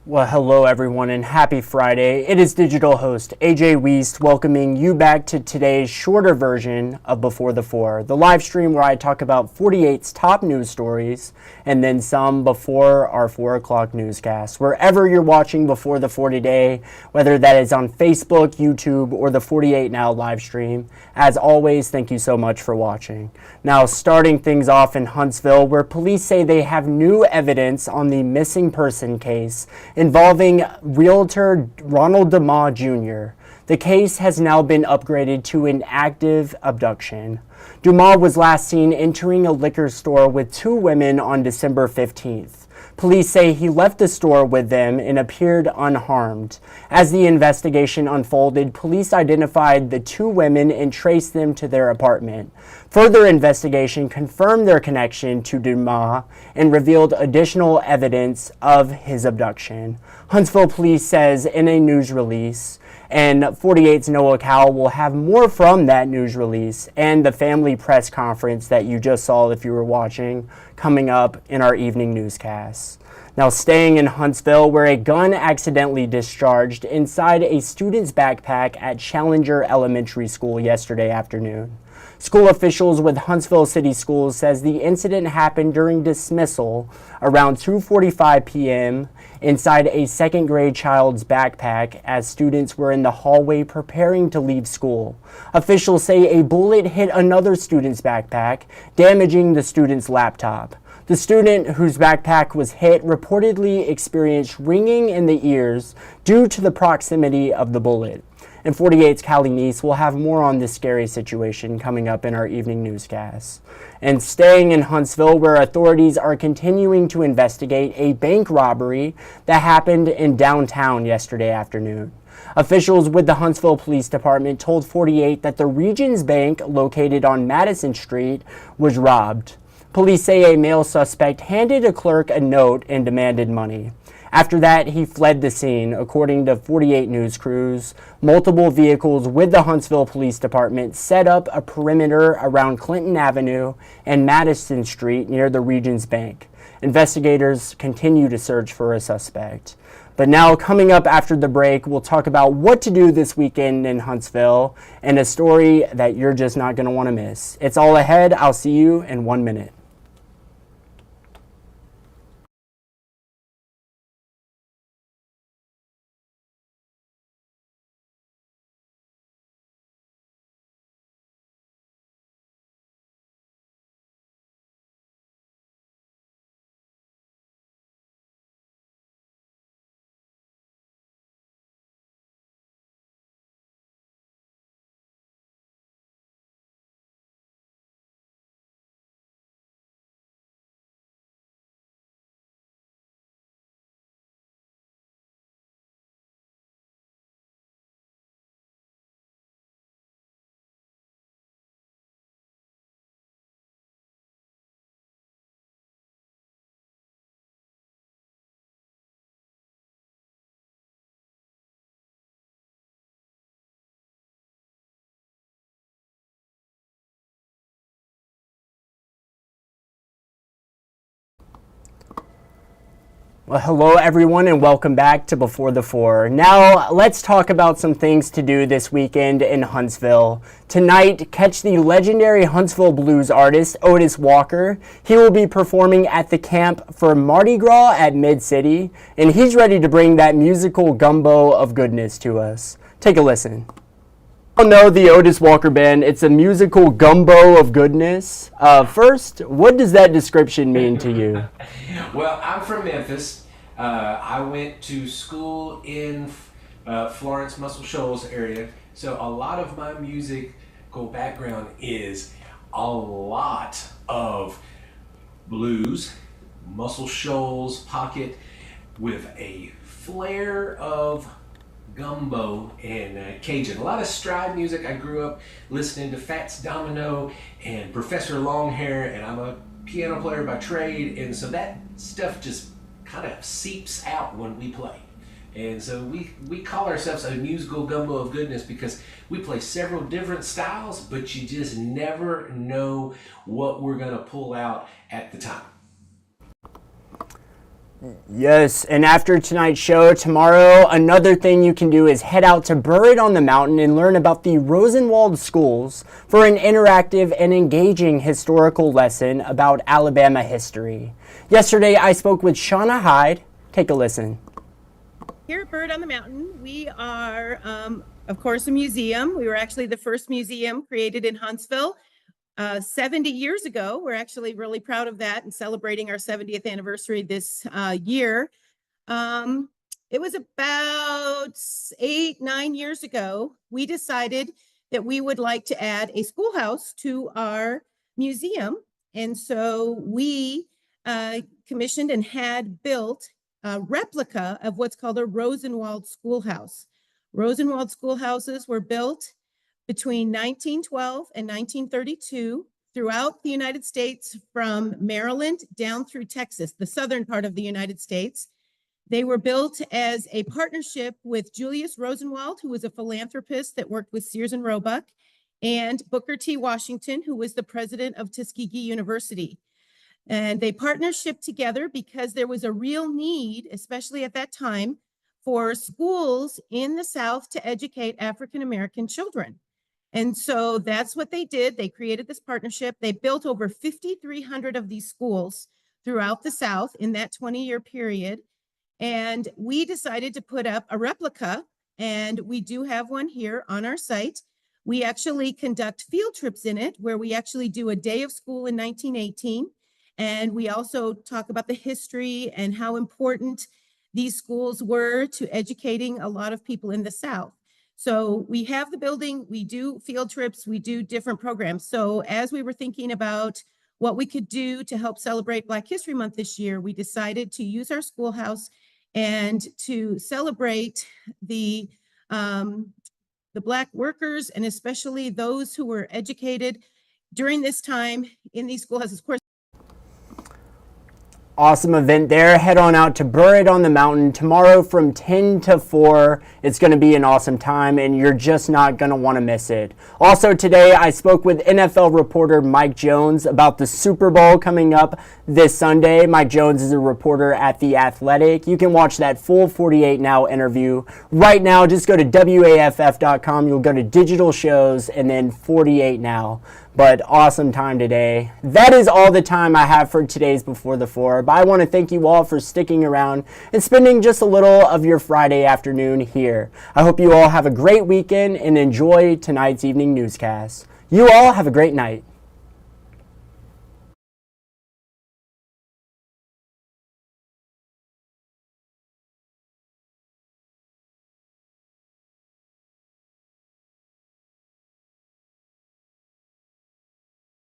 Well, hello everyone and happy Friday. It is digital host A.J. Wuest welcoming you back to today's shorter version of Before the Four, the live stream where I talk about 48's top news stories and then some before our 4 o'clock newscast. Wherever you're watching Before the Four today, whether that is on Facebook, YouTube, or the 48 Now live stream, as always, thank you so much for watching. Now, starting things off in Huntsville, where police say they have new evidence on the missing person case involving realtor Ronald DeMa Jr. The case has now been upgraded to an active abduction. DeMa was last seen entering a liquor store with 2 women on December 15th. Police say he left the store with them and appeared unharmed. As the investigation unfolded, police identified the 2 women and traced them to their apartment. Further investigation confirmed their connection to DeMa and revealed additional evidence of his abduction. Huntsville police says in a news release, and 48's Noah Cowell will have more from that news release and the family press conference that you just saw if you were watching coming up in our evening newscast. Now, staying in Huntsville, where a gun accidentally discharged inside a student's backpack at Challenger Elementary School yesterday afternoon. School officials with Huntsville City Schools says the incident happened during dismissal around 2:45 p.m. inside a second grade child's backpack as students were in the hallway preparing to leave school. Officials say a bullet hit another student's backpack, damaging the student's laptop. The student whose backpack was hit reportedly experienced ringing in the ears due to the proximity of the bullet. And 48's Callie Neese will have more on this scary situation coming up in our evening newscast. And staying in Huntsville, where authorities are continuing to investigate a bank robbery that happened in downtown yesterday afternoon. Officials with the Huntsville Police Department told 48 that the Regions Bank, located on Madison Street, was robbed. Police say a male suspect handed a clerk a note and demanded money. After that, he fled the scene. According to 48 News crews, multiple vehicles with the Huntsville Police Department set up a perimeter around Clinton Avenue and Madison Street near the Regions Bank. Investigators continue to search for a suspect. But now, coming up after the break, we'll talk about what to do this weekend in Huntsville and a story that you're just not going to want to miss. It's all ahead. I'll see you in 1 minute. Well, hello everyone and welcome back to Before the Four. Now, let's talk about some things to do this weekend in Huntsville. Tonight, catch the legendary Huntsville blues artist Otis Walker. He will be performing at the camp for Mardi Gras at Mid-City, and he's ready to bring that musical gumbo of goodness to us. Take a listen. Oh no, the Otis Walker Band, it's a musical gumbo of goodness. First, what does that description mean to you? Well, I'm from Memphis. I went to school in Florence, Muscle Shoals area. So a lot of my musical background is a lot of blues, Muscle Shoals pocket with a flair of gumbo and Cajun. A lot of stride music. I grew up listening to Fats Domino and Professor Longhair, and I'm a piano player by trade, and so that stuff just kind of seeps out when we play. And so we call ourselves a musical gumbo of goodness because we play several different styles, but you just never know what we're going to pull out at the time. Yes, and after tonight's show, tomorrow, another thing you can do is head out to Buried on the Mountain and learn about the Rosenwald schools for an interactive and engaging historical lesson about Alabama history. Yesterday, I spoke with Shauna Hyde. Take a listen. Here at Bird on the Mountain, we are, of course, a museum. We were actually the first museum created in Huntsville 70 years ago. We're actually really proud of that and celebrating our 70th anniversary this year. It was about 8-9 years ago, we decided that we would like to add a schoolhouse to our museum. And so we commissioned and had built a replica of what's called a Rosenwald schoolhouse. Rosenwald schoolhouses were built between 1912 and 1932 throughout the United States, from Maryland down through Texas, the southern part of the United States. They were built as a partnership with Julius Rosenwald, who was a philanthropist that worked with Sears and Roebuck, and Booker T. Washington, who was the president of Tuskegee University. And they partnership together because there was a real need, especially at that time, for schools in the South to educate African-American children. And so that's what they did. They created this partnership. They built over 5,300 of these schools throughout the South in that 20-year period. And we decided to put up a replica, and we do have one here on our site. We actually conduct field trips in it, where we actually do a day of school in 1918. And we also talk about the history and how important these schools were to educating a lot of people in the South. So we have the building, we do field trips, we do different programs. So as we were thinking about what we could do to help celebrate Black History Month this year, we decided to use our schoolhouse and to celebrate the Black workers, and especially those who were educated during this time in these schoolhouses. Of course, Awesome event there. Head on out to Buried on the Mountain tomorrow from 10 to 4. It's going to be an awesome time, and you're just not going to want to miss it. Also today, I spoke with NFL reporter Mike Jones about the Super Bowl coming up this Sunday. Mike Jones is a reporter at The Athletic. You can watch that full 48 Now interview right now. Just go to WAFF.com. You'll go to digital shows and then 48 Now. But awesome time today. That is all the time I have for today's Before the Four. But I want to thank you all for sticking around and spending just a little of your Friday afternoon here. I hope you all have a great weekend and enjoy tonight's evening newscast. You all have a great night.